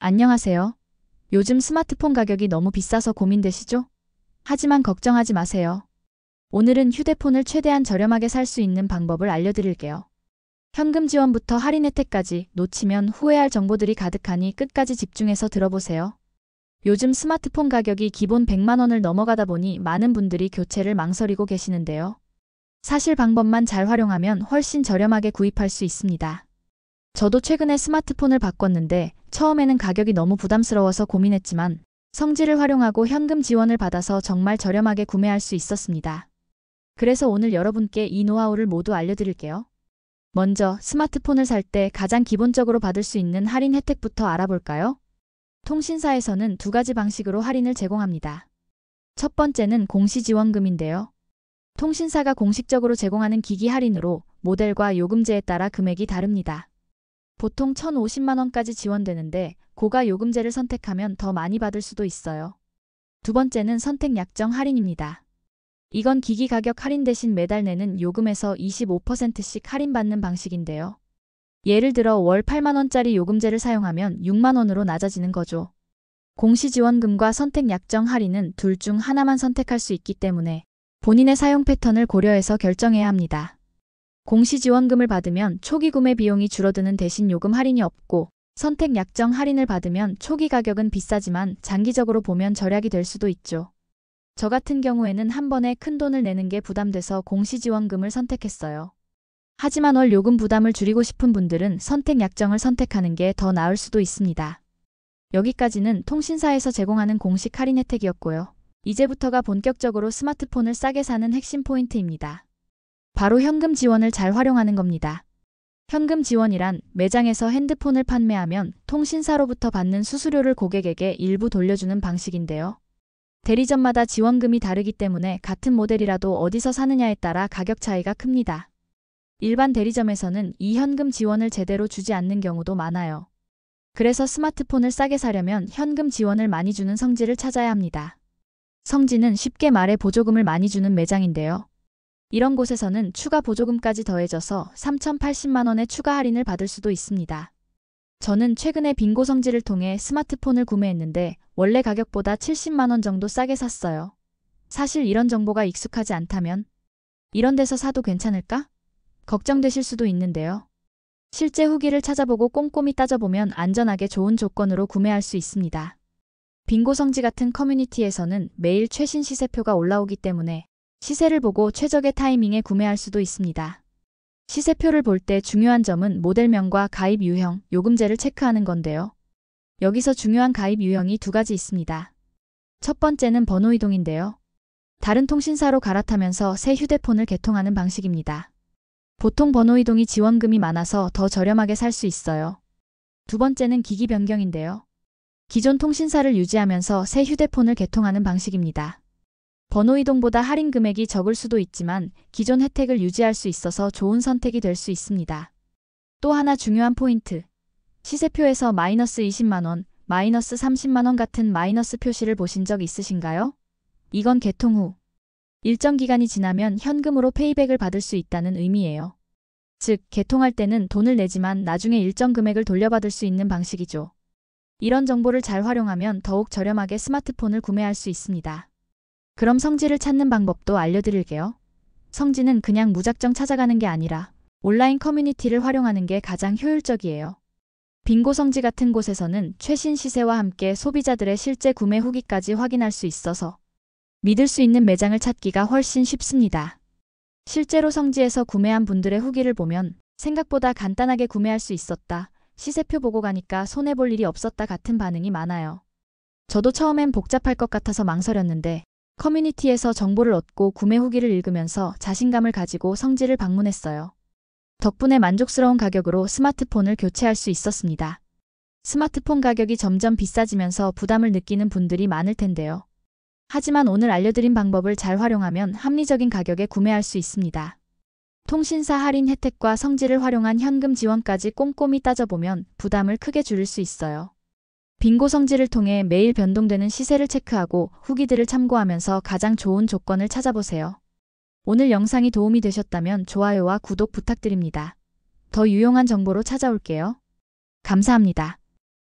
안녕하세요. 요즘 스마트폰 가격이 너무 비싸서 고민되시죠? 하지만 걱정하지 마세요. 오늘은 휴대폰을 최대한 저렴하게 살 수 있는 방법을 알려드릴게요. 현금 지원부터 할인 혜택까지 놓치면 후회할 정보들이 가득하니 끝까지 집중해서 들어보세요. 요즘 스마트폰 가격이 기본 100만 원을 넘어가다 보니 많은 분들이 교체를 망설이고 계시는데요. 사실 방법만 잘 활용하면 훨씬 저렴하게 구입할 수 있습니다. 저도 최근에 스마트폰을 바꿨는데 처음에는 가격이 너무 부담스러워서 고민했지만 성질을 활용하고 현금 지원을 받아서 정말 저렴하게 구매할 수 있었습니다. 그래서 오늘 여러분께 이 노하우를 모두 알려드릴게요. 먼저 스마트폰을 살 때 가장 기본적으로 받을 수 있는 할인 혜택부터 알아볼까요? 통신사에서는 두 가지 방식으로 할인을 제공합니다. 첫 번째는 공시지원금인데요. 통신사가 공식적으로 제공하는 기기 할인으로 모델과 요금제에 따라 금액이 다릅니다. 보통 1,050만 원까지 지원되는데 고가 요금제를 선택하면 더 많이 받을 수도 있어요. 두 번째는 선택 약정 할인입니다. 이건 기기 가격 할인 대신 매달 내는 요금에서 25%씩 할인받는 방식인데요. 예를 들어 월 8만 원짜리 요금제를 사용하면 6만 원으로 낮아지는 거죠. 공시지원금과 선택 약정 할인은 둘 중 하나만 선택할 수 있기 때문에 본인의 사용 패턴을 고려해서 결정해야 합니다. 공시지원금을 받으면 초기 구매 비용이 줄어드는 대신 요금 할인이 없고 선택 약정 할인을 받으면 초기 가격은 비싸지만 장기적으로 보면 절약이 될 수도 있죠. 저 같은 경우에는 한 번에 큰 돈을 내는 게 부담돼서 공시지원금을 선택했어요. 하지만 월 요금 부담을 줄이고 싶은 분들은 선택 약정을 선택하는 게 더 나을 수도 있습니다. 여기까지는 통신사에서 제공하는 공식 할인 혜택이었고요. 이제부터가 본격적으로 스마트폰을 싸게 사는 핵심 포인트입니다. 바로 현금 지원을 잘 활용하는 겁니다. 현금 지원이란 매장에서 핸드폰을 판매하면 통신사로부터 받는 수수료를 고객에게 일부 돌려주는 방식인데요. 대리점마다 지원금이 다르기 때문에 같은 모델이라도 어디서 사느냐에 따라 가격 차이가 큽니다. 일반 대리점에서는 이 현금 지원을 제대로 주지 않는 경우도 많아요. 그래서 스마트폰을 싸게 사려면 현금 지원을 많이 주는 성지를 찾아야 합니다. 성지는 쉽게 말해 보조금을 많이 주는 매장인데요. 이런 곳에서는 추가 보조금까지 더해져서 3,080만 원의 추가 할인을 받을 수도 있습니다. 저는 최근에 빙고 성지를 통해 스마트폰을 구매했는데 원래 가격보다 70만 원 정도 싸게 샀어요. 사실 이런 정보가 익숙하지 않다면 이런 데서 사도 괜찮을까? 걱정되실 수도 있는데요. 실제 후기를 찾아보고 꼼꼼히 따져보면 안전하게 좋은 조건으로 구매할 수 있습니다. 빙고 성지 같은 커뮤니티에서는 매일 최신 시세표가 올라오기 때문에 시세를 보고 최적의 타이밍에 구매할 수도 있습니다. 시세표를 볼 때 중요한 점은 모델명과 가입 유형, 요금제를 체크하는 건데요. 여기서 중요한 가입 유형이 두 가지 있습니다. 첫 번째는 번호 이동인데요. 다른 통신사로 갈아타면서 새 휴대폰을 개통하는 방식입니다. 보통 번호 이동이 지원금이 많아서 더 저렴하게 살 수 있어요. 두 번째는 기기 변경인데요. 기존 통신사를 유지하면서 새 휴대폰을 개통하는 방식입니다. 번호 이동보다 할인 금액이 적을 수도 있지만 기존 혜택을 유지할 수 있어서 좋은 선택이 될 수 있습니다. 또 하나 중요한 포인트. 시세표에서 마이너스 20만 원, 마이너스 30만 원 같은 마이너스 표시를 보신 적 있으신가요? 이건 개통 후 일정 기간이 지나면 현금으로 페이백을 받을 수 있다는 의미예요. 즉, 개통할 때는 돈을 내지만 나중에 일정 금액을 돌려받을 수 있는 방식이죠. 이런 정보를 잘 활용하면 더욱 저렴하게 스마트폰을 구매할 수 있습니다. 그럼 성지를 찾는 방법도 알려드릴게요. 성지는 그냥 무작정 찾아가는 게 아니라 온라인 커뮤니티를 활용하는 게 가장 효율적이에요. 빙고 성지 같은 곳에서는 최신 시세와 함께 소비자들의 실제 구매 후기까지 확인할 수 있어서 믿을 수 있는 매장을 찾기가 훨씬 쉽습니다. 실제로 성지에서 구매한 분들의 후기를 보면 생각보다 간단하게 구매할 수 있었다, 시세표 보고 가니까 손해볼 일이 없었다 같은 반응이 많아요. 저도 처음엔 복잡할 것 같아서 망설였는데 커뮤니티에서 정보를 얻고 구매 후기를 읽으면서 자신감을 가지고 성지를 방문했어요. 덕분에 만족스러운 가격으로 스마트폰을 교체할 수 있었습니다. 스마트폰 가격이 점점 비싸지면서 부담을 느끼는 분들이 많을 텐데요. 하지만 오늘 알려드린 방법을 잘 활용하면 합리적인 가격에 구매할 수 있습니다. 통신사 할인 혜택과 성지를 활용한 현금 지원까지 꼼꼼히 따져보면 부담을 크게 줄일 수 있어요. 빙고 성지를 통해 매일 변동되는 시세를 체크하고 후기들을 참고하면서 가장 좋은 조건을 찾아보세요. 오늘 영상이 도움이 되셨다면 좋아요와 구독 부탁드립니다. 더 유용한 정보로 찾아올게요. 감사합니다.